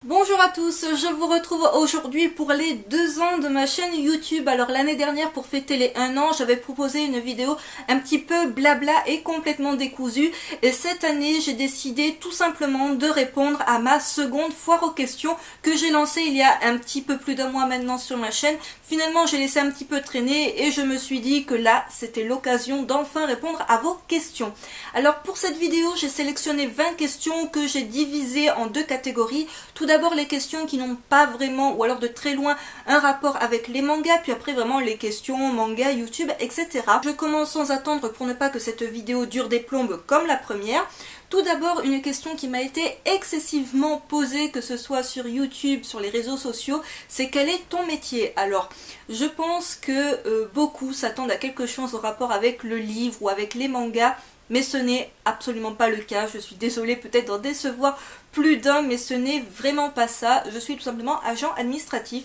Bonjour à tous, je vous retrouve aujourd'hui pour les 2 ans de ma chaîne YouTube. Alors l'année dernière, pour fêter les 1 an, j'avais proposé une vidéo un petit peu blabla et complètement décousue. Et cette année, j'ai décidé tout simplement de répondre à ma seconde foire aux questions que j'ai lancée il y a un petit peu plus d'1 mois maintenant sur ma chaîne. Finalement, j'ai laissé un petit peu traîner et je me suis dit que là, c'était l'occasion d'enfin répondre à vos questions. Alors pour cette vidéo, j'ai sélectionné 20 questions que j'ai divisées en 2 catégories. Tout d'abord les questions qui n'ont pas vraiment, ou alors de très loin, un rapport avec les mangas, puis après vraiment les questions manga, YouTube, etc. Je commence sans attendre pour ne pas que cette vidéo dure des plombes comme la première. Tout d'abord, une question qui m'a été excessivement posée, que ce soit sur YouTube, sur les réseaux sociaux, c'est quel est ton métier? Alors, je pense que beaucoup s'attendent à quelque chose en rapport avec le livre ou avec les mangas, mais ce n'est absolument pas le cas. Je suis désolée peut-être d'en décevoir plus d'un, mais ce n'est vraiment pas ça. Je suis tout simplement agent administratif.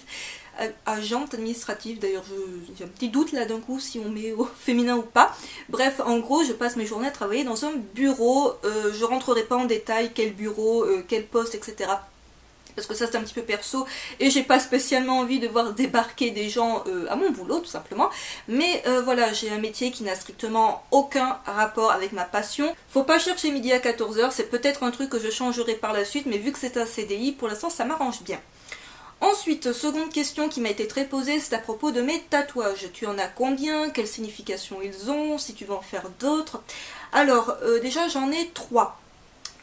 Agente administrative, d'ailleurs j'ai un petit doute là d'un coup si on met au féminin ou pas. Bref, en gros, je passe mes journées à travailler dans un bureau. Je rentrerai pas en détail quel bureau, quel poste, etc. Parce que ça c'est un petit peu perso et j'ai pas spécialement envie de voir débarquer des gens à mon boulot tout simplement. Mais voilà, j'ai un métier qui n'a strictement aucun rapport avec ma passion. Faut pas chercher midi à 14h, c'est peut-être un truc que je changerai par la suite, mais vu que c'est un CDI, pour l'instant ça m'arrange bien. Ensuite, seconde question qui m'a été très posée, c'est à propos de mes tatouages. Tu en as combien? Quelle signification ils ont? Si tu veux en faire d'autres? Alors, déjà j'en ai 3.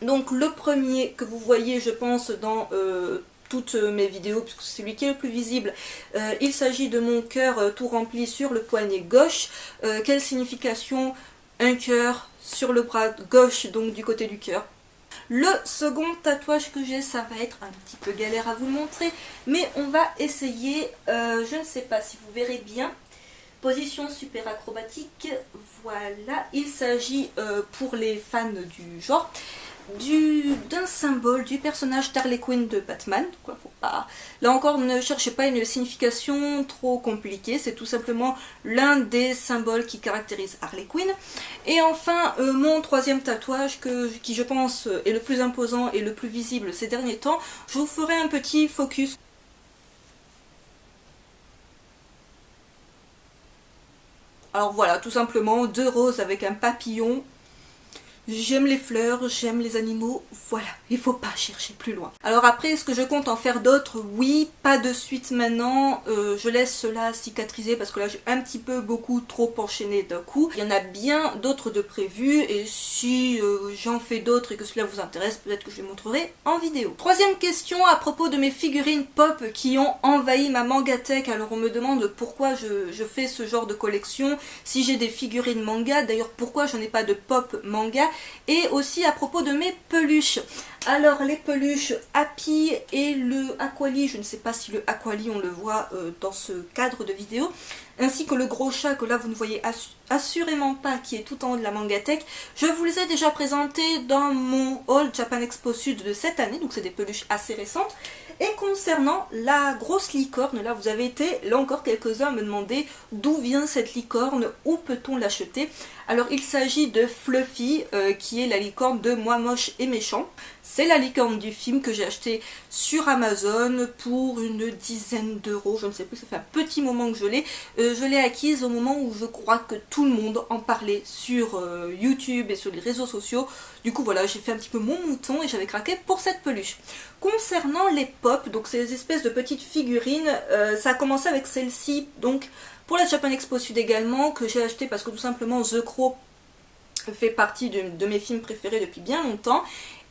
Donc le premier que vous voyez, je pense, dans toutes mes vidéos, puisque c'est celui qui est le plus visible, il s'agit de mon cœur tout rempli sur le poignet gauche. Quelle signification? Un cœur sur le bras gauche, donc du côté du cœur. Le second tatouage que j'ai, ça va être un petit peu galère à vous le montrer, mais on va essayer. Je ne sais pas si vous verrez bien. Position super acrobatique, voilà. Il s'agit pour les fans du genre d'un symbole du personnage d'Harley Quinn de Batman. Quoi, faut pas... Là encore, ne cherchez pas une signification trop compliquée, c'est tout simplement l'un des symboles qui caractérise Harley Quinn. Et enfin, mon troisième tatouage, qui je pense est le plus imposant et le plus visible ces derniers temps, je vous ferai un petit focus. Alors voilà, tout simplement 2 roses avec un papillon. J'aime les fleurs, j'aime les animaux, voilà, il faut pas chercher plus loin. Alors après, est-ce que je compte en faire d'autres? Oui, pas de suite maintenant, je laisse cela cicatriser parce que là j'ai un petit peu beaucoup trop enchaîné d'un coup. Il y en a bien d'autres de prévus et si j'en fais d'autres et que cela vous intéresse, peut-être que je les montrerai en vidéo. Troisième question à propos de mes figurines pop qui ont envahi ma mangatech. Alors on me demande pourquoi je fais ce genre de collection, si j'ai des figurines manga, d'ailleurs pourquoi je n'ai pas de pop manga. Et aussi à propos de mes peluches. Alors les peluches Happy et le Aquali, je ne sais pas si le Aquali on le voit dans ce cadre de vidéo, ainsi que le gros chat que là vous ne voyez assurément pas, qui est tout en haut de la mangatech. Je vous les ai déjà présentés dans mon haul Japan Expo Sud de cette année, donc c'est des peluches assez récentes. Et concernant la grosse licorne, là vous avez été, là encore quelques-uns à me demander d'où vient cette licorne, où peut-on l'acheter. Alors il s'agit de Fluffy, qui est la licorne de Moi Moche et Méchant. C'est la licorne du film que j'ai acheté sur Amazon pour une dizaine d'euros, je ne sais plus, ça fait un petit moment que je l'ai. Je l'ai acquise au moment où je crois que tout le monde en parlait sur YouTube et sur les réseaux sociaux. Du coup voilà, j'ai fait un petit peu mon mouton et j'avais craqué pour cette peluche. Concernant les pop, donc ces espèces de petites figurines, ça a commencé avec celle-ci, donc pour la Japan Expo Sud également, que j'ai acheté parce que tout simplement The Crow fait partie de mes films préférés depuis bien longtemps.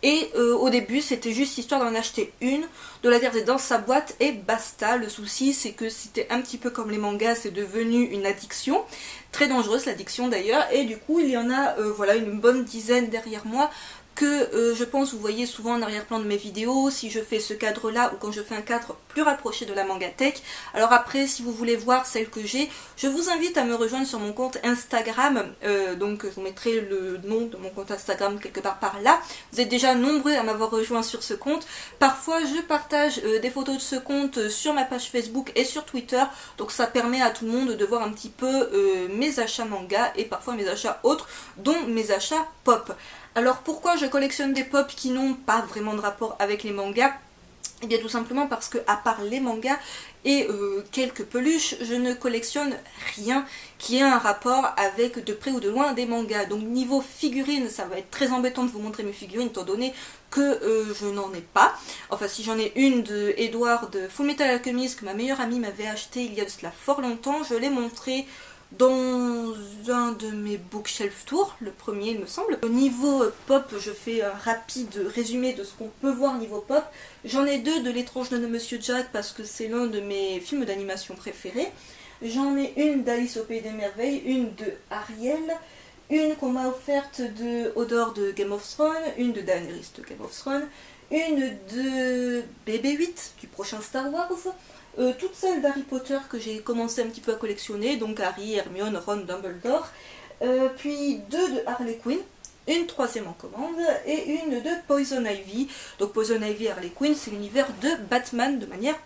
Et au début c'était juste histoire d'en acheter une, de la garder dans sa boîte et basta. Le souci c'est que c'était un petit peu comme les mangas, c'est devenu une addiction, très dangereuse l'addiction d'ailleurs, et du coup il y en a voilà une bonne dizaine derrière moi que je pense vous voyez souvent en arrière-plan de mes vidéos, si je fais ce cadre là ou quand je fais un cadre plus rapproché de la mangatech. Alors après si vous voulez voir celle que j'ai, je vous invite à me rejoindre sur mon compte Instagram, donc je vous mettrai le nom de mon compte Instagram quelque part par là. Vous êtes déjà nombreux à m'avoir rejoint sur ce compte. Parfois je partage des photos de ce compte sur ma page Facebook et sur Twitter, donc ça permet à tout le monde de voir un petit peu mes achats manga et parfois mes achats autres, dont mes achats pop. Alors pourquoi je collectionne des pop qui n'ont pas vraiment de rapport avec les mangas? Eh bien tout simplement parce que à part les mangas et quelques peluches, je ne collectionne rien qui ait un rapport avec de près ou de loin des mangas. Donc niveau figurines, ça va être très embêtant de vous montrer mes figurines étant donné que je n'en ai pas. Enfin si j'en ai une de Edward de Fullmetal Alchemist que ma meilleure amie m'avait acheté il y a de cela fort longtemps, je l'ai montré dans un de mes bookshelf tours, le premier il me semble. Au niveau pop, je fais un rapide résumé de ce qu'on peut voir niveau pop. J'en ai deux de L'étrange de Monsieur Jack parce que c'est l'un de mes films d'animation préférés. J'en ai une d'Alice au Pays des Merveilles, une de Ariel, une qu'on m'a offerte de Hodor de Game of Thrones, une de Daenerys de Game of Thrones, une de BB-8 du prochain Star Wars, toutes celles d'Harry Potter que j'ai commencé un petit peu à collectionner, donc Harry, Hermione, Ron, Dumbledore, puis deux de Harley Quinn, une troisième en commande et une de Poison Ivy. Donc Poison Ivy et Harley Quinn, c'est l'univers de Batman de manière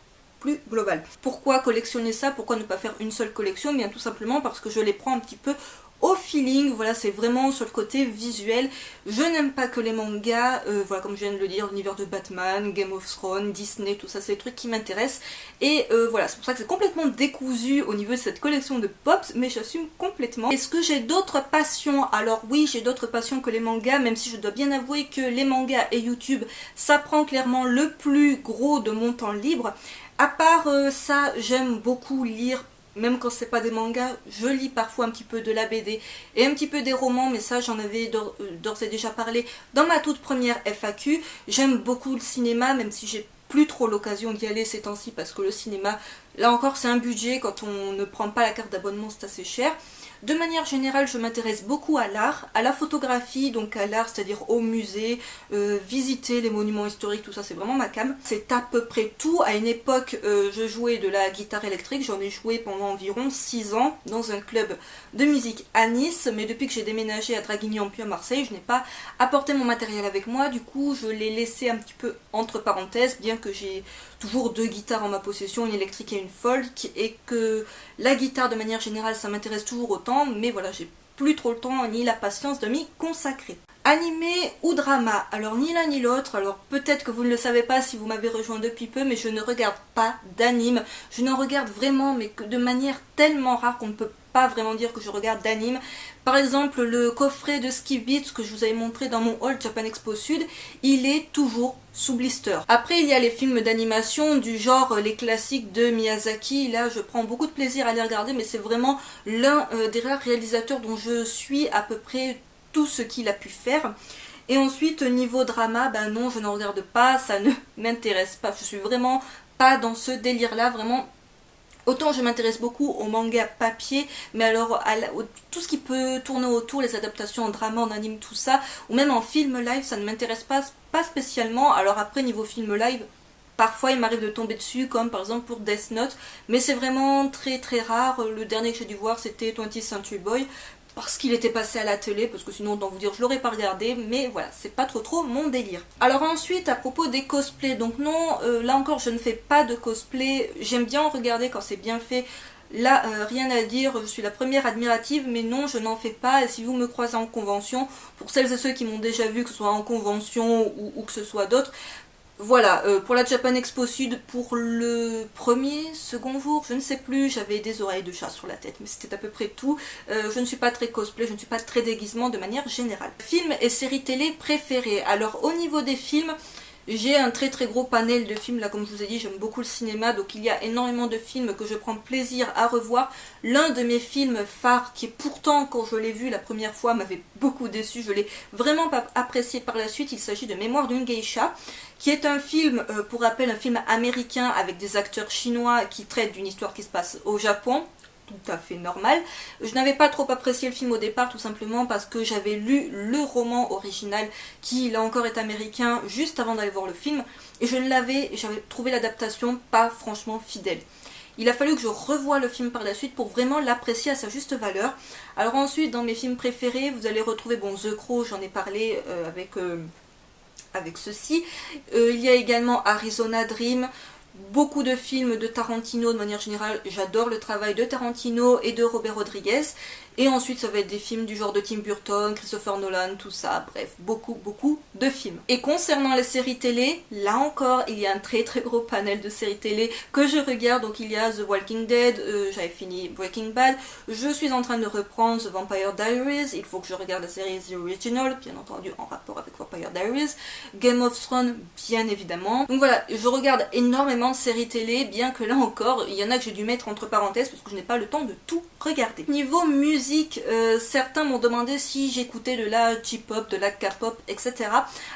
plus globale. Pourquoi collectionner ça? Pourquoi ne pas faire une seule collection? Bien tout simplement parce que je les prends un petit peu au feeling, voilà, c'est vraiment sur le côté visuel. Je n'aime pas que les mangas, voilà, comme je viens de le dire, l'univers de Batman, Game of Thrones, Disney, tout ça, c'est des trucs qui m'intéressent. Et voilà, c'est pour ça que c'est complètement décousu au niveau de cette collection de Pops, mais j'assume complètement. Est-ce que j'ai d'autres passions? Alors oui, j'ai d'autres passions que les mangas, même si je dois bien avouer que les mangas et YouTube, ça prend clairement le plus gros de mon temps libre. À part ça, j'aime beaucoup lire. Même quand c'est pas des mangas, je lis parfois un petit peu de la BD et un petit peu des romans, mais ça j'en avais d'ores et déjà parlé dans ma toute première FAQ. J'aime beaucoup le cinéma, même si j'ai plus trop l'occasion d'y aller ces temps-ci parce que le cinéma, là encore c'est un budget, quand on ne prend pas la carte d'abonnement c'est assez cher. De manière générale, je m'intéresse beaucoup à l'art, à la photographie, donc à l'art, c'est-à-dire au musée, visiter les monuments historiques, tout ça, c'est vraiment ma came. C'est à peu près tout. À une époque, je jouais de la guitare électrique, j'en ai joué pendant environ 6 ans dans un club de musique à Nice, mais depuis que j'ai déménagé à Draguignan puis à Marseille, je n'ai pas apporté mon matériel avec moi, du coup je l'ai laissé un petit peu entre parenthèses, bien que j'ai toujours 2 guitares en ma possession, une électrique et une folk, et que la guitare de manière générale ça m'intéresse toujours autant, mais voilà, j'ai plus trop le temps ni la patience de m'y consacrer. Animé ou drama? Alors ni l'un ni l'autre, alors peut-être que vous ne le savez pas si vous m'avez rejoint depuis peu, mais je ne regarde pas d'anime, je n'en regarde vraiment, mais que de manière tellement rare qu'on ne peut pas vraiment dire que je regarde d'anime. Par exemple, le coffret de Skip Beats que je vous avais montré dans mon haul Japan Expo Sud, il est toujours sous blister. Après, il y a les films d'animation du genre les classiques de Miyazaki. Là, je prends beaucoup de plaisir à les regarder, mais c'est vraiment l'un des rares réalisateurs dont je suis à peu près tout ce qu'il a pu faire. Et ensuite, niveau drama, ben non, je n'en regarde pas, ça ne m'intéresse pas. Je suis vraiment pas dans ce délire-là, vraiment. Autant je m'intéresse beaucoup au manga papier, mais alors tout ce qui peut tourner autour, les adaptations en drama, en anime, tout ça, ou même en film live, ça ne m'intéresse pas spécialement. Alors après, niveau film live, parfois il m'arrive de tomber dessus, comme par exemple pour Death Note, mais c'est vraiment très très rare. Le dernier que j'ai dû voir, c'était 20th Century Boy, parce qu'il était passé à la télé, parce que sinon, autant vous dire, je l'aurais pas regardé, mais voilà, c'est pas trop mon délire. Alors ensuite, à propos des cosplays, donc non, là encore, je ne fais pas de cosplay, j'aime bien en regarder quand c'est bien fait. Là, rien à dire, je suis la première admirative, mais non, je n'en fais pas, et si vous me croisez en convention, pour celles et ceux qui m'ont déjà vu, que ce soit en convention ou que ce soit d'autres, voilà, pour la Japan Expo Sud, pour le second jour, je ne sais plus, j'avais des oreilles de chat sur la tête, mais c'était à peu près tout. Je ne suis pas très cosplay, je ne suis pas très déguisement de manière générale. Films et séries télé préférées. Alors au niveau des films, j'ai un très gros panel de films, là comme je vous ai dit, j'aime beaucoup le cinéma, donc il y a énormément de films que je prends plaisir à revoir. L'un de mes films phares, qui pourtant quand je l'ai vu la première fois m'avait beaucoup déçu, je l'ai vraiment pas apprécié par la suite, il s'agit de Mémoire d'une geisha, qui est un film, pour rappel, un film américain avec des acteurs chinois qui traitent d'une histoire qui se passe au Japon. Tout à fait normal. Je n'avais pas trop apprécié le film au départ, tout simplement parce que j'avais lu le roman original qui là encore est américain juste avant d'aller voir le film, et j'avais trouvé l'adaptation pas franchement fidèle. Il a fallu que je revoie le film par la suite pour vraiment l'apprécier à sa juste valeur. Alors ensuite, dans mes films préférés, vous allez retrouver The Crow, j'en ai parlé avec ceci. Il y a également Arizona Dream. beaucoup de films de Tarantino de manière générale, j'adore le travail de Tarantino et de Robert Rodriguez. Et ensuite ça va être des films du genre de Tim Burton, Christopher Nolan, tout ça, bref, beaucoup de films. Et concernant les séries télé, là encore, il y a un très gros panel de séries télé que je regarde. Donc il y a The Walking Dead, j'avais fini Breaking Bad, je suis en train de reprendre The Vampire Diaries, il faut que je regarde la série The Original, bien entendu en rapport avec Vampire Diaries, Game of Thrones, bien évidemment. Donc voilà, je regarde énormément de séries télé, bien que là encore, il y en a que j'ai dû mettre entre parenthèses parce que je n'ai pas le temps de tout regarder. Niveau musique, certains m'ont demandé si j'écoutais de la J-pop, de la K-pop, etc.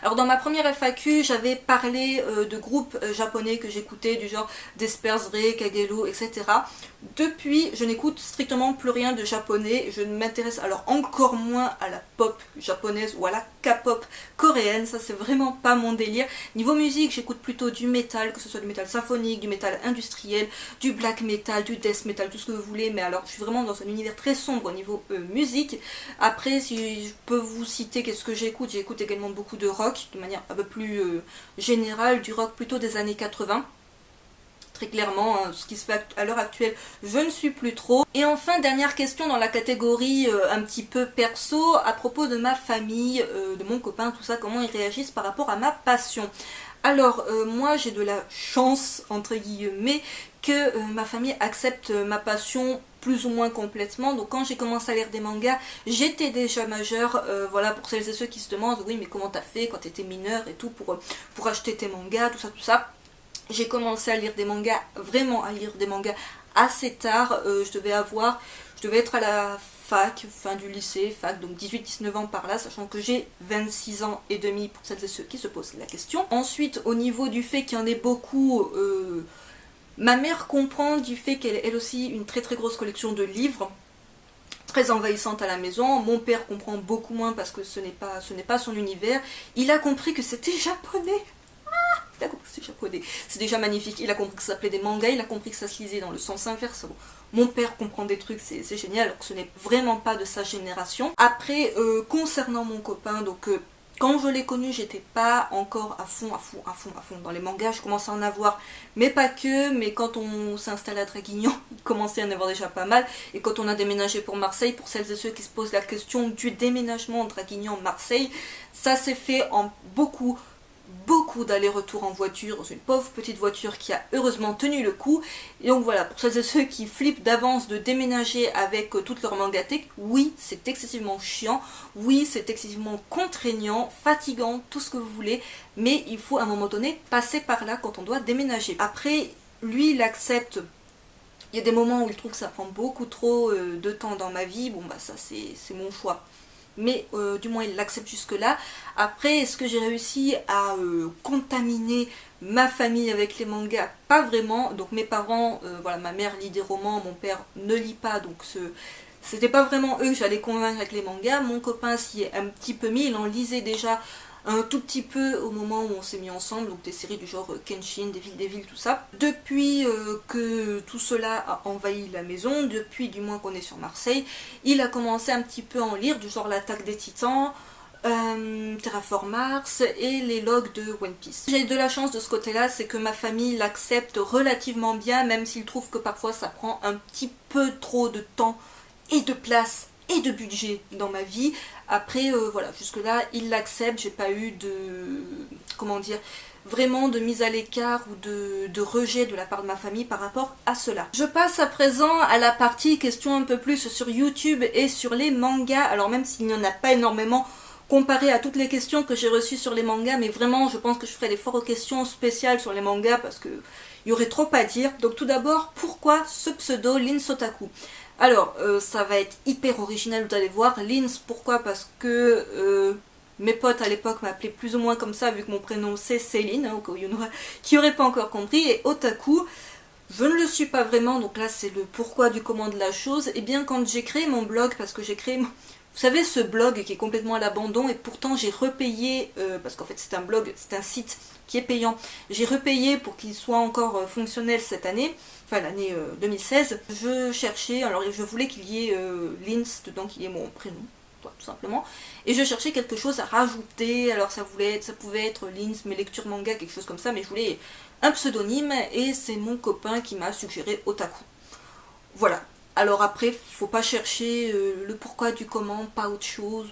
Alors dans ma première FAQ, j'avais parlé de groupes japonais que j'écoutais, du genre Desper's Ray, Kagelu, etc. Depuis, je n'écoute strictement plus rien de japonais. Je ne m'intéresse alors encore moins à la pop japonaise ou à la K-pop coréenne. Ça, c'est vraiment pas mon délire. Niveau musique, j'écoute plutôt du métal, que ce soit du métal symphonique, du métal industriel, du black metal, du death metal, tout ce que vous voulez. Mais alors, je suis vraiment dans un univers très sombre au niveau musique. Après, si je peux vous citer qu'est-ce que j'écoute également beaucoup de rock, de manière un peu plus générale, du rock plutôt des années 80. Très clairement, ce qui se fait à l'heure actuelle, je ne suis plus trop. Et enfin, dernière question dans la catégorie un petit peu perso, à propos de ma famille, de mon copain, tout ça, comment ils réagissent par rapport à ma passion. Alors, moi j'ai de la chance, entre guillemets, que ma famille accepte ma passion plus ou moins complètement. Donc quand j'ai commencé à lire des mangas, j'étais déjà majeure. Voilà, pour celles et ceux qui se demandent, oui mais comment t'as fait quand t'étais mineure et tout pour acheter tes mangas, tout ça. J'ai commencé à lire des mangas, vraiment à lire des mangas assez tard. Je devais être à la fac, fin du lycée, fac, donc 18-19 ans par là, sachant que j'ai 26 ans et demi pour celles et ceux qui se posent la question. Ensuite, au niveau du fait qu'il y en ait beaucoup, ma mère comprend du fait qu'elle elle aussi une très grosse collection de livres, très envahissante à la maison. Mon père comprend beaucoup moins parce que ce n'est pas son univers. Il a compris que c'était japonais. Il a compris que c'est japonais, c'est déjà magnifique. Il a compris que ça s'appelait des mangas, il a compris que ça se lisait dans le sens inverse. Bon, mon père comprend des trucs, c'est génial, alors que ce n'est vraiment pas de sa génération. Après, concernant mon copain, donc quand je l'ai connu, j'étais pas encore à fond dans les mangas. Je commençais à en avoir, mais pas que. Mais quand on s'est installé à Draguignan, il commençait à en avoir déjà pas mal. Et quand on a déménagé pour Marseille, pour celles et ceux qui se posent la question du déménagement Draguignan-Marseille, ça s'est fait en beaucoup d'allers-retours en voiture, dans une pauvre petite voiture qui a heureusement tenu le coup. Et donc voilà, pour celles et ceux qui flippent d'avance de déménager avec toute leur mangathèque, oui, c'est excessivement chiant, oui, c'est excessivement contraignant, fatigant, tout ce que vous voulez, mais il faut à un moment donné passer par là quand on doit déménager. Après, lui, il accepte. Il y a des moments où il trouve que ça prend beaucoup trop de temps dans ma vie, bon bah ça c'est mon choix. Mais du moins il l'accepte jusque là. Après, est-ce que j'ai réussi à contaminer ma famille avec les mangas? Pas vraiment. Donc mes parents, voilà, ma mère lit des romans, mon père ne lit pas, donc c'était pas vraiment eux que j'allais convaincre avec les mangas. Mon copain s'y est un petit peu mis, il en lisait déjà un tout petit peu au moment où on s'est mis ensemble, donc des séries du genre Kenshin, Devil, tout ça. Depuis que tout cela a envahi la maison, depuis du moins qu'on est sur Marseille, il a commencé un petit peu à en lire, du genre l'Attaque des Titans, Terraform Mars et les logs de One Piece. J'ai de la chance de ce côté-là, c'est que ma famille l'accepte relativement bien, même s'ils trouvent que parfois ça prend un petit peu trop de temps et de place et de budget dans ma vie. Après, voilà, jusque-là, il l'accepte, j'ai pas eu de, comment dire, vraiment de mise à l'écart ou de rejet de la part de ma famille par rapport à cela. Je passe à présent à la partie question un peu plus sur YouTube et sur les mangas. Alors même s'il n'y en a pas énormément comparé à toutes les questions que j'ai reçues sur les mangas, mais vraiment je pense que je ferai des fortes questions spéciales sur les mangas parce que il y aurait trop à dire. Donc tout d'abord, pourquoi ce pseudo Lin Sotaku? Alors, ça va être hyper original, vous allez voir. Lins, pourquoi? Parce que mes potes à l'époque m'appelaient plus ou moins comme ça, vu que mon prénom c'est Céline, hein, au cas où il y en aura qui n'aurait pas encore compris. Et Otaku, je ne le suis pas vraiment, donc là c'est le pourquoi du comment de la chose. Et bien quand j'ai créé mon blog, parce que j'ai créé... Vous savez, ce blog qui est complètement à l'abandon, et pourtant j'ai repayé, parce qu'en fait c'est un blog, c'est un site qui est payant. J'ai repayé pour qu'il soit encore fonctionnel cette année, enfin l'année 2016. Je cherchais, alors je voulais qu'il y ait Lins dedans, qu'il y ait mon prénom. tout simplement. Et je cherchais quelque chose à rajouter, alors ça pouvait être Lins, mes lectures manga, quelque chose comme ça, mais je voulais un pseudonyme, et c'est mon copain qui m'a suggéré Otaku. Voilà. Alors après, faut pas chercher le pourquoi du comment, pas autre chose,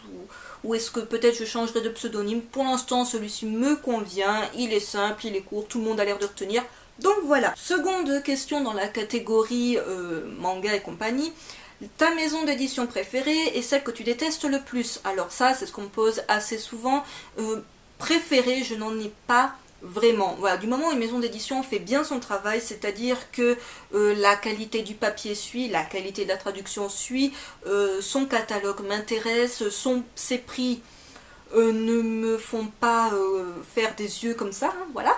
ou est-ce que peut-être je changerai de pseudonyme. Pour l'instant, celui-ci me convient, il est simple, il est court, tout le monde a l'air de retenir. Donc voilà. Seconde question dans la catégorie manga et compagnie. Ta maison d'édition préférée est celle que tu détestes le plus. Alors ça, c'est ce qu'on me pose assez souvent. Préférée, je n'en ai pas vraiment. Voilà, du moment où une maison d'édition fait bien son travail, c'est-à-dire que la qualité du papier suit, la qualité de la traduction suit, son catalogue m'intéresse, ses prix ne me font pas faire des yeux comme ça, hein, voilà.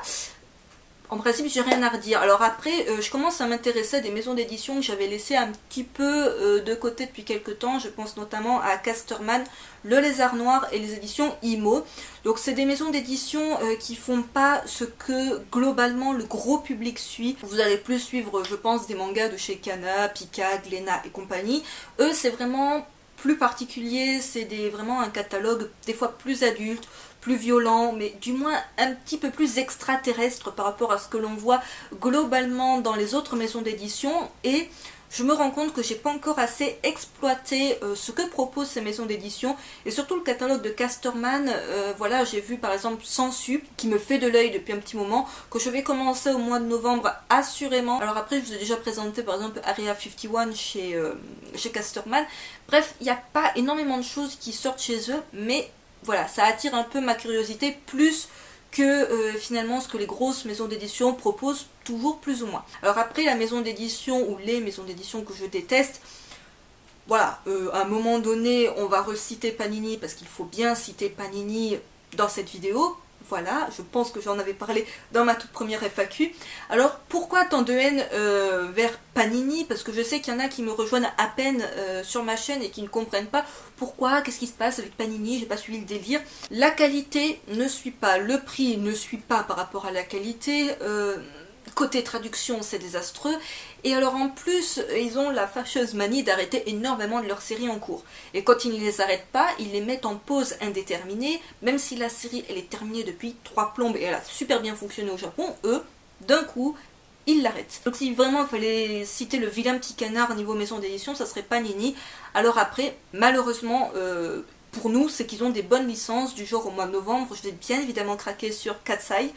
En principe, j'ai rien à redire. Alors après, je commence à m'intéresser à des maisons d'édition que j'avais laissées un petit peu de côté depuis quelques temps. Je pense notamment à Casterman, Le Lézard Noir et les éditions Imo. Donc c'est des maisons d'édition qui font pas ce que globalement le gros public suit. Vous allez plus suivre, je pense, des mangas de chez Kana, Pika, Glénat et compagnie. Eux, c'est vraiment plus particulier, c'est vraiment un catalogue des fois plus adulte, plus violent, mais du moins un petit peu plus extraterrestre par rapport à ce que l'on voit globalement dans les autres maisons d'édition, et je me rends compte que j'ai pas encore assez exploité ce que proposent ces maisons d'édition, et surtout le catalogue de Casterman. Voilà, j'ai vu par exemple Sansu qui me fait de l'œil depuis un petit moment, que je vais commencer au mois de novembre assurément. Alors après, je vous ai déjà présenté par exemple Area 51 chez Casterman. Bref, il n'y a pas énormément de choses qui sortent chez eux, mais voilà, ça attire un peu ma curiosité plus que finalement ce que les grosses maisons d'édition proposent, toujours plus ou moins. Alors après, la maison d'édition ou les maisons d'édition que je déteste, voilà, à un moment donné, on va reciter Panini parce qu'il faut bien citer Panini dans cette vidéo. Voilà, je pense que j'en avais parlé dans ma toute première FAQ. Alors, pourquoi tant de haine vers Panini? Parce que je sais qu'il y en a qui me rejoignent à peine sur ma chaîne et qui ne comprennent pas pourquoi, qu'est-ce qui se passe avec Panini, j'ai pas suivi le délire. La qualité ne suit pas, le prix ne suit pas par rapport à la qualité. Côté traduction, c'est désastreux. Et alors en plus, ils ont la fâcheuse manie d'arrêter énormément de leurs séries en cours. Et quand ils ne les arrêtent pas, ils les mettent en pause indéterminée, même si la série elle est terminée depuis 3 plombes et elle a super bien fonctionné au Japon, eux, d'un coup, ils l'arrêtent. Donc si vraiment il fallait citer le vilain petit canard niveau maison d'édition, ça serait Panini. Alors après, malheureusement, pour nous, c'est qu'ils ont des bonnes licences, du genre au mois de novembre, je vais bien évidemment craquer sur Katsai.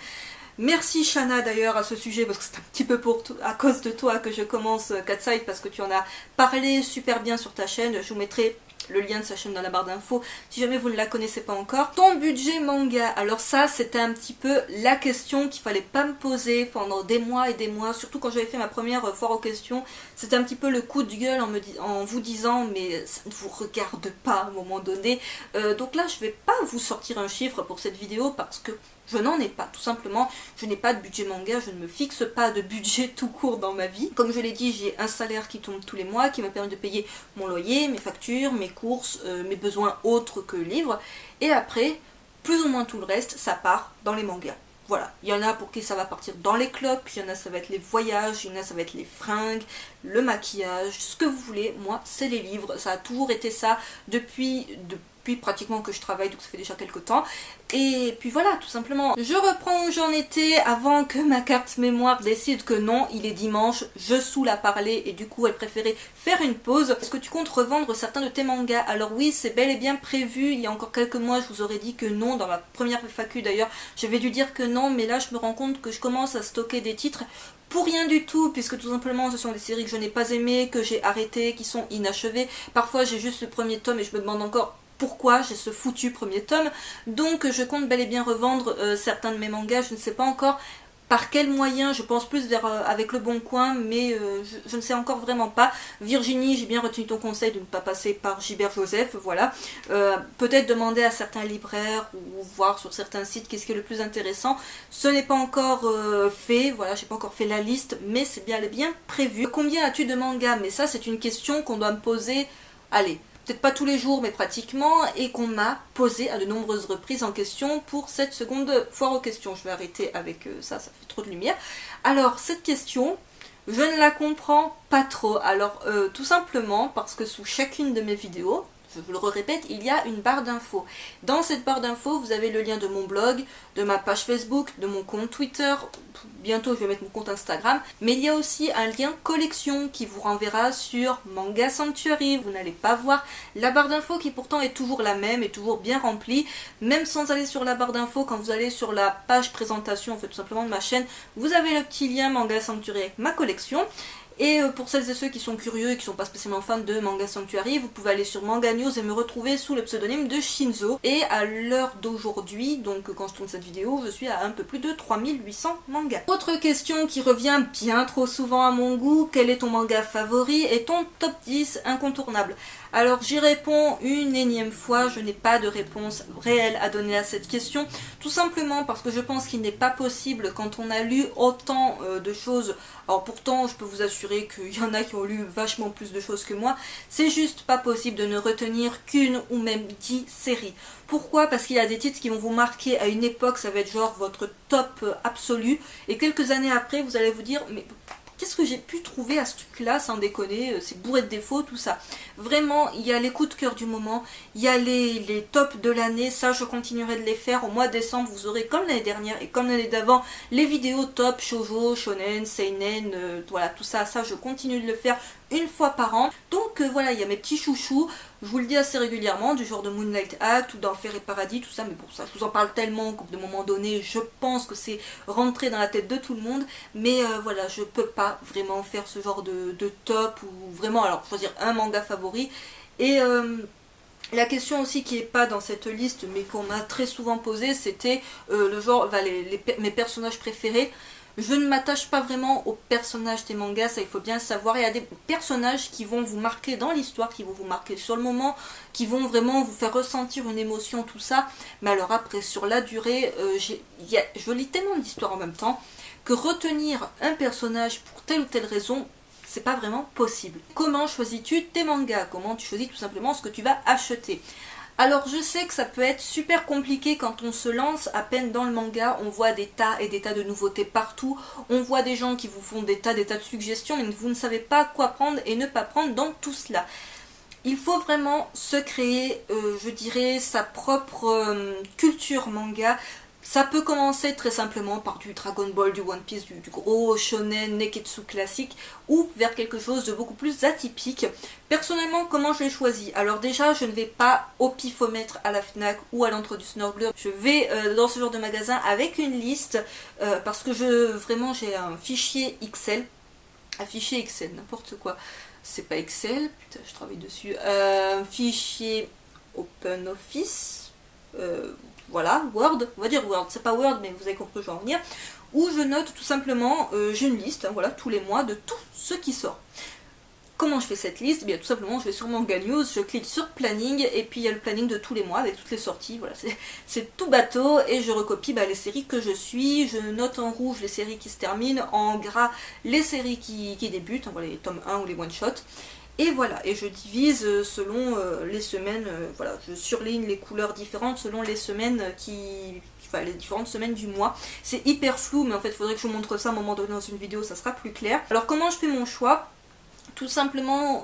Merci Shana d'ailleurs à ce sujet, parce que c'est un petit peu à cause de toi que je commence Katsai, parce que tu en as parlé super bien sur ta chaîne. Je vous mettrai le lien de sa chaîne dans la barre d'infos si jamais vous ne la connaissez pas encore. Ton budget manga, alors ça c'était un petit peu la question qu'il fallait pas me poser pendant des mois et des mois, surtout quand j'avais fait ma première foire aux questions. C'était un petit peu le coup de gueule en vous disant mais ça ne vous regarde pas à un moment donné. Donc là je vais pas vous sortir un chiffre pour cette vidéo parce que je n'en ai pas, tout simplement. Je n'ai pas de budget manga, je ne me fixe pas de budget tout court dans ma vie. Comme je l'ai dit, j'ai un salaire qui tombe tous les mois, qui me permet de payer mon loyer, mes factures, mes courses, mes besoins autres que livres. Et après, plus ou moins tout le reste, ça part dans les mangas. Voilà, il y en a pour qui ça va partir dans les clopes, il y en a ça va être les voyages, il y en a ça va être les fringues, le maquillage, ce que vous voulez. Moi, c'est les livres, ça a toujours été ça depuis pratiquement que je travaille, donc ça fait déjà quelques temps. Et puis voilà, tout simplement. Je reprends où j'en étais avant que ma carte mémoire décide que non, il est dimanche, je saoule à parler et du coup elle préférait faire une pause. Est-ce que tu comptes revendre certains de tes mangas? Alors oui, c'est bel et bien prévu. Il y a encore quelques mois, je vous aurais dit que non. Dans ma première FAQ d'ailleurs, j'avais dû dire que non, mais là je me rends compte que je commence à stocker des titres pour rien du tout, puisque tout simplement ce sont des séries que je n'ai pas aimées, que j'ai arrêtées, qui sont inachevées. Parfois j'ai juste le premier tome et je me demande encore pourquoi j'ai ce foutu premier tome. Donc je compte bel et bien revendre certains de mes mangas. Je ne sais pas encore par quel moyen, je pense plus vers avec Le Bon Coin, mais je ne sais encore vraiment pas. Virginie, j'ai bien retenu ton conseil de ne pas passer par Gilbert Joseph, voilà. Peut-être demander à certains libraires ou voir sur certains sites qu'est-ce qui est le plus intéressant. Ce n'est pas encore fait, voilà, j'ai pas encore fait la liste, mais c'est bien prévu. Combien as-tu de mangas? Mais ça c'est une question qu'on doit me poser, allez, peut-être pas tous les jours, mais pratiquement, et qu'on m'a posé à de nombreuses reprises en question pour cette seconde foire aux questions. Je vais arrêter avec ça, ça fait trop de lumière. Alors, cette question, je ne la comprends pas trop. Alors, tout simplement parce que sous chacune de mes vidéos, je vous le répète, il y a une barre d'infos. Dans cette barre d'infos, vous avez le lien de mon blog, de ma page Facebook, de mon compte Twitter, bientôt je vais mettre mon compte Instagram, mais il y a aussi un lien collection qui vous renverra sur Manga Sanctuary. Vous n'allez pas voir la barre d'infos qui pourtant est toujours la même, est toujours bien remplie, même sans aller sur la barre d'infos, quand vous allez sur la page présentation en fait tout simplement de ma chaîne, vous avez le petit lien Manga Sanctuary avec ma collection. Et pour celles et ceux qui sont curieux et qui ne sont pas spécialement fans de Manga Sanctuary, vous pouvez aller sur Manga News et me retrouver sous le pseudonyme de Shinzo. Et à l'heure d'aujourd'hui, donc quand je tourne cette vidéo, je suis à un peu plus de 3800 mangas. Autre question qui revient bien trop souvent à mon goût, quel est ton manga favori et ton top 10 incontournable? Alors j'y réponds une énième fois, je n'ai pas de réponse réelle à donner à cette question, tout simplement parce que je pense qu'il n'est pas possible quand on a lu autant de choses, alors pourtant je peux vous assurer qu'il y en a qui ont lu vachement plus de choses que moi, c'est juste pas possible de ne retenir qu'une ou même 10 séries. Pourquoi? Parce qu'il y a des titres qui vont vous marquer à une époque, ça va être genre votre top absolu, et quelques années après vous allez vous dire mais qu'est-ce que j'ai pu trouver à ce truc-là, sans déconner, c'est bourré de défauts, tout ça. Vraiment, il y a les coups de cœur du moment, il y a les tops de l'année, ça je continuerai de les faire. Au mois de décembre, vous aurez comme l'année dernière et comme l'année d'avant, les vidéos top, shoujo, shonen, seinen, voilà, tout ça, ça je continue de le faire une fois par an. Donc voilà, il y a mes petits chouchous, je vous le dis assez régulièrement, du genre de Moonlight Act ou d'Enfer et Paradis, tout ça, mais bon, ça je vous en parle tellement qu'au moment donné, je pense que c'est rentré dans la tête de tout le monde, mais voilà, je peux pas vraiment faire ce genre de top, ou vraiment, alors choisir un manga favori, et la question aussi qui est pas dans cette liste, mais qu'on m'a très souvent posée, c'était le genre, mes personnages préférés. Je ne m'attache pas vraiment aux personnages des mangas, ça il faut bien le savoir. Il y a des personnages qui vont vous marquer dans l'histoire, qui vont vous marquer sur le moment, qui vont vraiment vous faire ressentir une émotion, tout ça. Mais alors après, sur la durée, je lis tellement d'histoires en même temps que retenir un personnage pour telle ou telle raison, c'est pas vraiment possible. Comment choisis-tu tes mangas? Comment tu choisis tout simplement ce que tu vas acheter? Alors je sais que ça peut être super compliqué quand on se lance à peine dans le manga, on voit des tas et des tas de nouveautés partout, on voit des gens qui vous font des tas de suggestions, mais vous ne savez pas quoi prendre et ne pas prendre dans tout cela. Il faut vraiment se créer, je dirais, sa propre culture manga. Ça peut commencer très simplement par du Dragon Ball, du One Piece, du gros shonen neketsu classique, ou vers quelque chose de beaucoup plus atypique. Personnellement, comment je l'ai choisi? Alors déjà, je ne vais pas au pifomètre à la FNAC ou à l'entre du Snorgler. Je vais dans ce genre de magasin avec une liste, parce que vraiment j'ai un fichier Excel. Un fichier Excel, n'importe quoi. C'est pas Excel, putain, je travaille dessus. Un fichier OpenOffice. Voilà, Word, on va dire Word, c'est pas Word, mais vous avez compris où je vais en venir, où je note tout simplement, j'ai une liste, hein, voilà, tous les mois de tout ce qui sort. Comment je fais cette liste? Eh bien, tout simplement, je vais sur Manga News, je clique sur Planning, et puis il y a le planning de tous les mois avec toutes les sorties, voilà, c'est tout bateau, et je recopie les séries que je suis, je note en rouge les séries qui se terminent, en gras les séries qui débutent, hein, voilà, les tomes 1 ou les one-shots. Et voilà, et je divise selon les semaines, voilà, je surligne les couleurs différentes selon les semaines les différentes semaines du mois. C'est hyper flou, mais en fait, il faudrait que je vous montre ça à un moment donné dans une vidéo, ça sera plus clair. Alors, comment je fais mon choix? Tout simplement,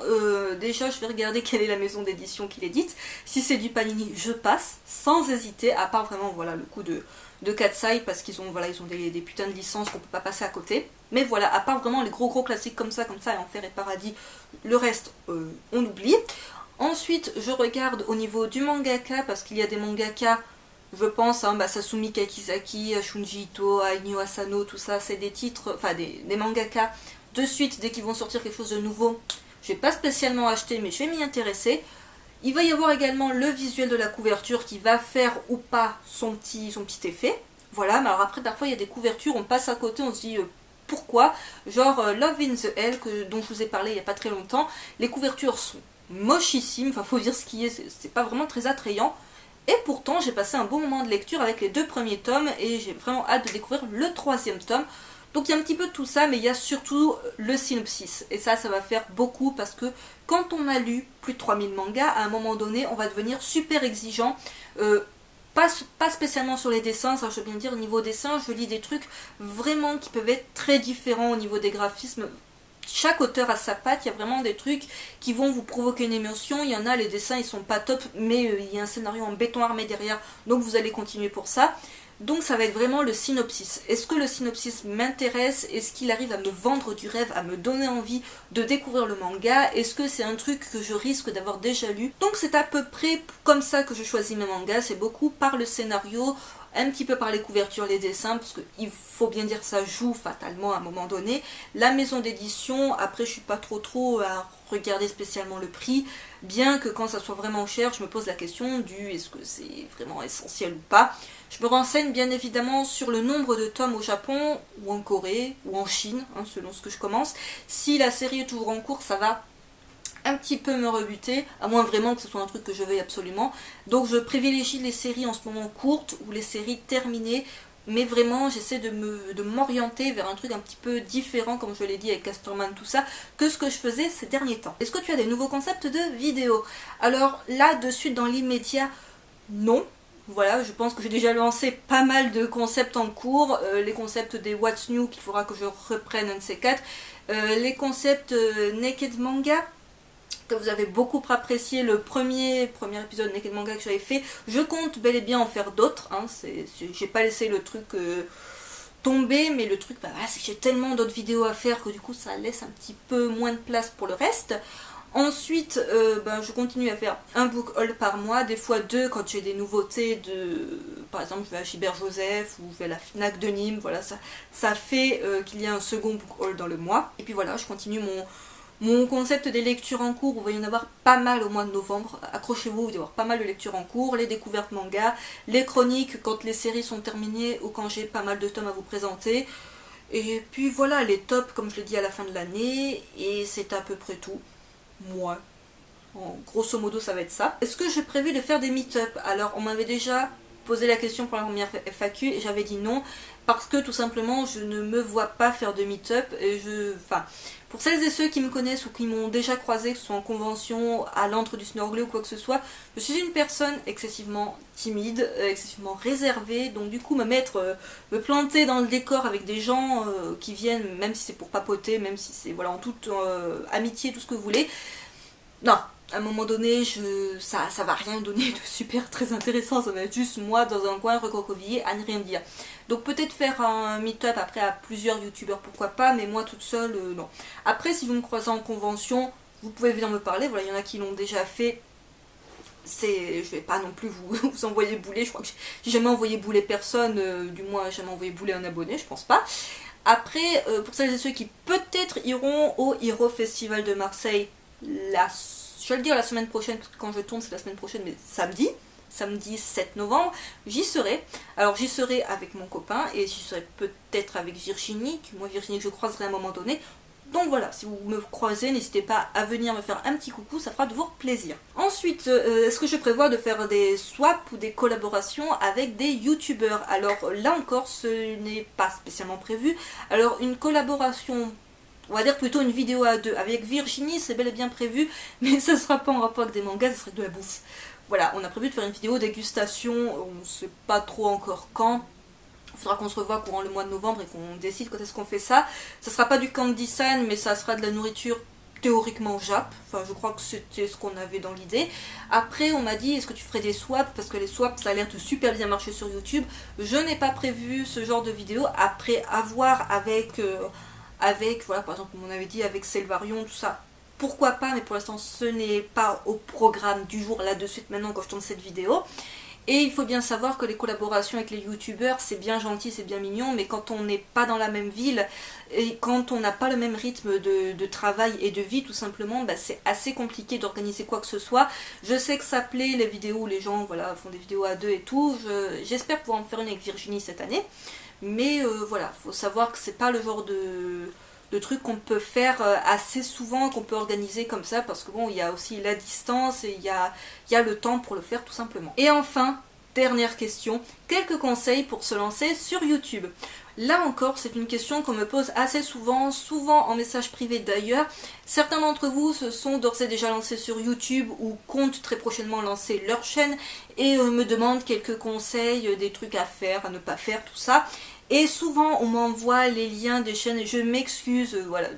déjà je vais regarder quelle est la maison d'édition qui l'édite. Si c'est du Panini, je passe sans hésiter, à part vraiment voilà, le coup de Katsai, parce qu'ils ont, voilà, ils ont des putains de licences qu'on peut pas passer à côté. Mais voilà, à part vraiment les gros classiques comme ça, et Enfer et Paradis, le reste on oublie. Ensuite je regarde au niveau du mangaka, parce qu'il y a des mangaka, je pense, Sasumi Kakizaki, Shunji Ito, Ainyo Asano, tout ça, c'est des titres, enfin des mangaka. De suite, dès qu'ils vont sortir quelque chose de nouveau, je vais pas spécialement acheter, mais je vais m'y intéresser. Il va y avoir également le visuel de la couverture qui va faire ou pas son petit effet. Voilà, mais alors après, parfois il y a des couvertures, on passe à côté, on se dit pourquoi. Genre Love in the Hell, dont je vous ai parlé il y a pas très longtemps. Les couvertures sont mochissimes, enfin faut dire ce qui est, c'est pas vraiment très attrayant. Et pourtant, j'ai passé un bon moment de lecture avec les 2 premiers tomes et j'ai vraiment hâte de découvrir le 3e tome. Donc il y a un petit peu de tout ça, mais il y a surtout le synopsis. Et ça va faire beaucoup parce que quand on a lu plus de 3000 mangas, à un moment donné, on va devenir super exigeant. Pas spécialement sur les dessins, ça je veux bien dire, au niveau dessin, je lis des trucs vraiment qui peuvent être très différents au niveau des graphismes. chaque auteur a sa patte, il y a vraiment des trucs qui vont vous provoquer une émotion, il y en a, les dessins ils sont pas top, mais il y a un scénario en béton armé derrière, donc vous allez continuer pour ça. Donc ça va être vraiment le synopsis. Est-ce que le synopsis m'intéresse? Est-ce qu'il arrive à me vendre du rêve, à me donner envie de découvrir le manga? Est-ce que c'est un truc que je risque d'avoir déjà lu? Donc c'est à peu près comme ça que je choisis mes mangas, c'est beaucoup par le scénario, un petit peu par les couvertures, les dessins, parce qu'il faut bien dire que ça joue fatalement à un moment donné. La maison d'édition, après je suis pas trop à regarder spécialement le prix, bien que quand ça soit vraiment cher, je me pose la question du est-ce que c'est vraiment essentiel ou pas. Je me renseigne bien évidemment sur le nombre de tomes au Japon, ou en Corée, ou en Chine, hein, selon ce que je commence. Si la série est toujours en cours, ça va un petit peu me rebuter, à moins vraiment que ce soit un truc que je veuille absolument. Donc je privilégie les séries en ce moment courtes ou les séries terminées, mais vraiment j'essaie de m'orienter vers un truc un petit peu différent, comme je l'ai dit avec Casterman, tout ça, que ce que je faisais ces derniers temps. Est-ce que tu as des nouveaux concepts de vidéos? Alors là, de suite dans l'immédiat, non. Voilà, je pense que j'ai déjà lancé pas mal de concepts en cours, les concepts des What's New qu'il faudra que je reprenne un de ces quatre, les concepts Naked Manga, que vous avez beaucoup apprécié le premier épisode Naked Manga que j'avais fait. Je compte bel et bien en faire d'autres, hein, j'ai pas laissé le truc tomber, mais le truc, bah, c'est que j'ai tellement d'autres vidéos à faire que du coup ça laisse un petit peu moins de place pour le reste. Ensuite, je continue à faire un book haul par mois, des fois deux quand j'ai des nouveautés par exemple je vais à Gilbert Joseph ou je vais à la Fnac de Nîmes, voilà, ça fait qu'il y a un second book haul dans le mois. Et puis voilà, je continue mon concept des lectures en cours, il va y en avoir pas mal au mois de novembre, accrochez-vous, il va y avoir pas mal de lectures en cours, les découvertes manga, les chroniques quand les séries sont terminées ou quand j'ai pas mal de tomes à vous présenter. Et puis voilà, les tops comme je l'ai dit à la fin de l'année, et c'est à peu près tout. Moi, grosso modo ça va être ça. Est-ce que j'ai prévu de faire des meet-up? Alors on m'avait déjà posé la question pour la première FAQ et j'avais dit non, parce que tout simplement je ne me vois pas faire de meet-up. Et pour celles et ceux qui me connaissent ou qui m'ont déjà croisé, que ce soit en convention, à l'antre du Snorgle ou quoi que ce soit, je suis une personne excessivement timide, excessivement réservée, donc du coup me planter dans le décor avec des gens qui viennent, même si c'est pour papoter, même si c'est voilà en toute amitié, tout ce que vous voulez, non. À un moment donné, ça va rien donner de super très intéressant, ça va être juste moi dans un coin recroquevillé à ne rien dire. Donc peut-être faire un meet-up après à plusieurs youtubeurs, pourquoi pas, mais moi toute seule, non. Après, si vous me croisez en convention, vous pouvez venir me parler, voilà, il y en a qui l'ont déjà fait. Je vais pas non plus vous envoyer bouler, je crois que j'ai jamais envoyé bouler personne, du moins jamais envoyé bouler un abonné, je pense pas. Après, pour celles et ceux qui peut-être iront au Hero Festival de Marseille, je vais le dire la semaine prochaine, parce que quand je tourne c'est la semaine prochaine, mais samedi 7 novembre, j'y serai. Alors j'y serai avec mon copain et j'y serai peut-être avec Virginie, que je croiserai à un moment donné. Donc voilà, si vous me croisez, n'hésitez pas à venir me faire un petit coucou, ça fera de vous plaisir. Ensuite, est-ce que je prévois de faire des swaps ou des collaborations avec des youtubeurs? Alors là encore, ce n'est pas spécialement prévu. Alors une collaboration, on va dire plutôt une vidéo à deux. Avec Virginie, c'est bel et bien prévu, mais ça ne sera pas en rapport avec des mangas, ça serait de la bouffe. Voilà, on a prévu de faire une vidéo dégustation, on ne sait pas trop encore quand. Il faudra qu'on se revoie courant le mois de novembre et qu'on décide quand est-ce qu'on fait ça. Ça sera pas du Candy-san, mais ça sera de la nourriture théoriquement Jap. Enfin, je crois que c'était ce qu'on avait dans l'idée. Après, on m'a dit, est-ce que tu ferais des swaps? Parce que les swaps, ça a l'air de super bien marcher sur YouTube. Je n'ai pas prévu ce genre de vidéo. Après, à voir avec voilà, par exemple, comme on avait dit, avec Selvarion, tout ça. Pourquoi pas, mais pour l'instant, ce n'est pas au programme du jour, là, de suite, maintenant, quand je tourne cette vidéo. Et il faut bien savoir que les collaborations avec les youtubeurs, c'est bien gentil, c'est bien mignon, mais quand on n'est pas dans la même ville, et quand on n'a pas le même rythme de travail et de vie, tout simplement, bah, c'est assez compliqué d'organiser quoi que ce soit. Je sais que ça plaît, les vidéos où les gens voilà, font des vidéos à deux et tout. J'espère pouvoir en faire une avec Virginie cette année. Mais voilà, faut savoir que c'est pas le genre de truc qu'on peut faire assez souvent, qu'on peut organiser comme ça, parce que bon, il y a aussi la distance et il y a le temps pour le faire tout simplement. Et enfin, dernière question, quelques conseils pour se lancer sur YouTube. Là encore, c'est une question qu'on me pose assez souvent en message privé d'ailleurs. Certains d'entre vous se sont d'ores et déjà lancés sur YouTube ou comptent très prochainement lancer leur chaîne et me demandent quelques conseils, des trucs à faire, à ne pas faire, tout ça. Et souvent on m'envoie les liens des chaînes et je m'excuse, voilà,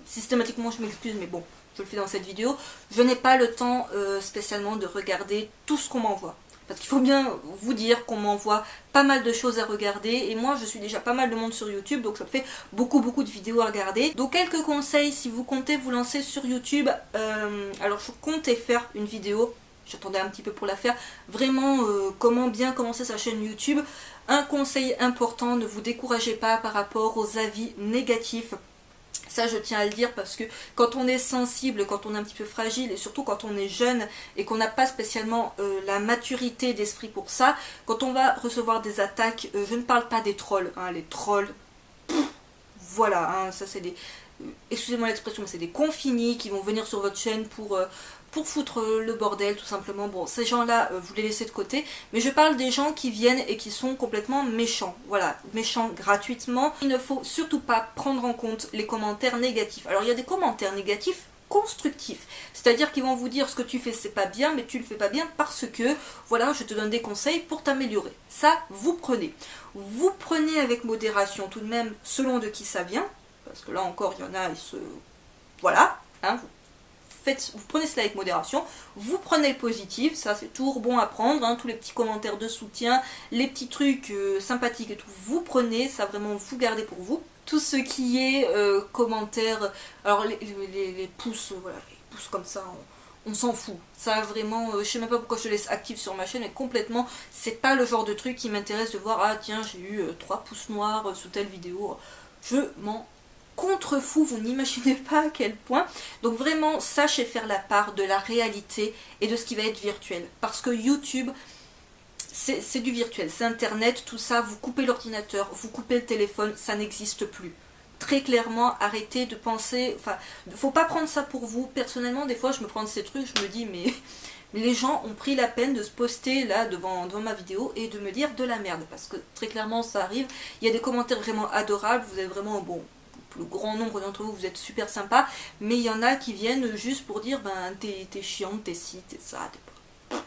systématiquement je m'excuse, mais bon, je le fais dans cette vidéo, je n'ai pas le temps spécialement de regarder tout ce qu'on m'envoie. Parce qu'il faut bien vous dire qu'on m'envoie pas mal de choses à regarder, et moi je suis déjà pas mal de monde sur YouTube, donc ça me fait beaucoup de vidéos à regarder. Donc quelques conseils si vous comptez vous lancer sur YouTube. Alors je comptais faire une vidéo, j'attendais un petit peu pour la faire, vraiment comment bien commencer sa chaîne YouTube. Un conseil important, ne vous découragez pas par rapport aux avis négatifs. Ça je tiens à le dire parce que quand on est sensible, quand on est un petit peu fragile et surtout quand on est jeune et qu'on n'a pas spécialement la maturité d'esprit pour ça, quand on va recevoir des attaques, je ne parle pas des trolls, hein, les trolls, voilà, hein, ça c'est des, excusez-moi l'expression, mais c'est des confinis qui vont venir sur votre chaîne pour foutre le bordel tout simplement. Bon, ces gens-là, vous les laissez de côté, mais je parle des gens qui viennent et qui sont complètement méchants. Voilà, méchants gratuitement. Il ne faut surtout pas prendre en compte les commentaires négatifs. Alors il y a des commentaires négatifs constructifs, c'est-à-dire qu'ils vont vous dire ce que tu fais c'est pas bien, mais tu le fais pas bien parce que, voilà, je te donne des conseils pour t'améliorer. Ça, vous prenez. Vous prenez avec modération tout de même, selon de qui ça vient, parce que là encore, il y en a, ils se... Voilà, hein, vous prenez cela avec modération, vous prenez le positif, ça c'est toujours bon à prendre, hein, tous les petits commentaires de soutien, les petits trucs sympathiques et tout, vous prenez, ça vraiment vous gardez pour vous. Tout ce qui est commentaires, alors les pouces, voilà, les pouces comme ça, on s'en fout. Ça vraiment, je sais même pas pourquoi je te laisse active sur ma chaîne, mais complètement, c'est pas le genre de truc qui m'intéresse de voir, ah tiens j'ai eu 3 pouces noirs sous telle vidéo, je m'en contre-fou, vous n'imaginez pas à quel point. Donc vraiment, sachez faire la part de la réalité et de ce qui va être virtuel. Parce que YouTube, c'est du virtuel, c'est Internet, tout ça, vous coupez l'ordinateur, vous coupez le téléphone, ça n'existe plus. Très clairement, arrêtez de penser, enfin, faut pas prendre ça pour vous. Personnellement, des fois, je me prends de ces trucs, je me dis, mais les gens ont pris la peine de se poster là devant ma vidéo et de me dire de la merde. Parce que très clairement, ça arrive. Il y a des commentaires vraiment adorables, vous êtes vraiment, bon, le grand nombre d'entre vous, vous êtes super sympa, mais il y en a qui viennent juste pour dire, ben, t'es chiante, t'es ci, t'es ça, t'es pas...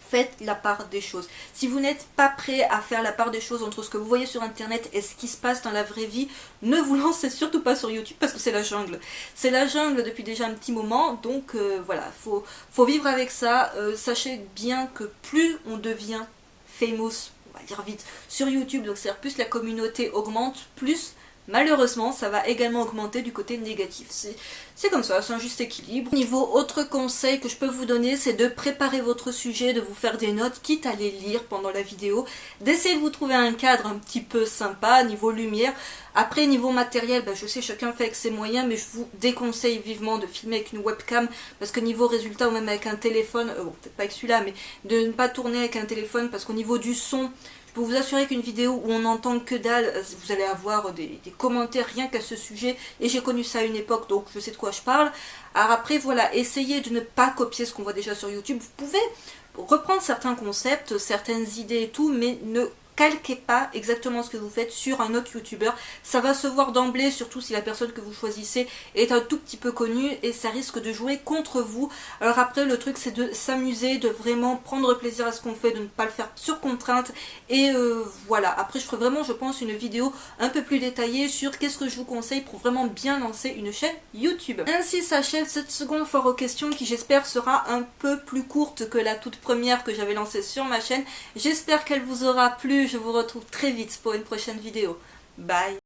Faites la part des choses. Si vous n'êtes pas prêt à faire la part des choses entre ce que vous voyez sur internet et ce qui se passe dans la vraie vie, ne vous lancez surtout pas sur YouTube parce que c'est la jungle. C'est la jungle depuis déjà un petit moment, donc voilà, faut vivre avec ça. Sachez bien que plus on devient famous, on va dire vite, sur YouTube, donc c'est-à-dire plus la communauté augmente, plus malheureusement, ça va également augmenter du côté négatif. C'est comme ça, c'est un juste équilibre. Niveau autre conseil que je peux vous donner, c'est de préparer votre sujet, de vous faire des notes, quitte à les lire pendant la vidéo, d'essayer de vous trouver un cadre un petit peu sympa, niveau lumière. Après, niveau matériel, ben, je sais, chacun fait avec ses moyens, mais je vous déconseille vivement de filmer avec une webcam, parce que niveau résultat, ou même avec un téléphone, bon, peut-être pas avec celui-là, mais de ne pas tourner avec un téléphone, parce qu'au niveau du son, je peux vous assurer qu'une vidéo où on n'entend que dalle, vous allez avoir des commentaires rien qu'à ce sujet, et j'ai connu ça à une époque, donc je sais de quoi je parle. Alors après, voilà, essayez de ne pas copier ce qu'on voit déjà sur YouTube. Vous pouvez reprendre certains concepts, certaines idées et tout, mais ne calquez pas exactement ce que vous faites sur un autre youtubeur. Ça va se voir d'emblée, surtout si la personne que vous choisissez est un tout petit peu connue, et ça risque de jouer contre vous. Alors après, le truc c'est de s'amuser, de vraiment prendre plaisir à ce qu'on fait, de ne pas le faire sur contrainte, et voilà. Après je ferai vraiment, je pense, une vidéo un peu plus détaillée sur qu'est-ce que je vous conseille pour vraiment bien lancer une chaîne YouTube. Ainsi s'achève cette seconde foire aux questions qui, j'espère, sera un peu plus courte que la toute première que j'avais lancée sur ma chaîne. J'espère qu'elle vous aura plu. Je vous retrouve très vite pour une prochaine vidéo. Bye!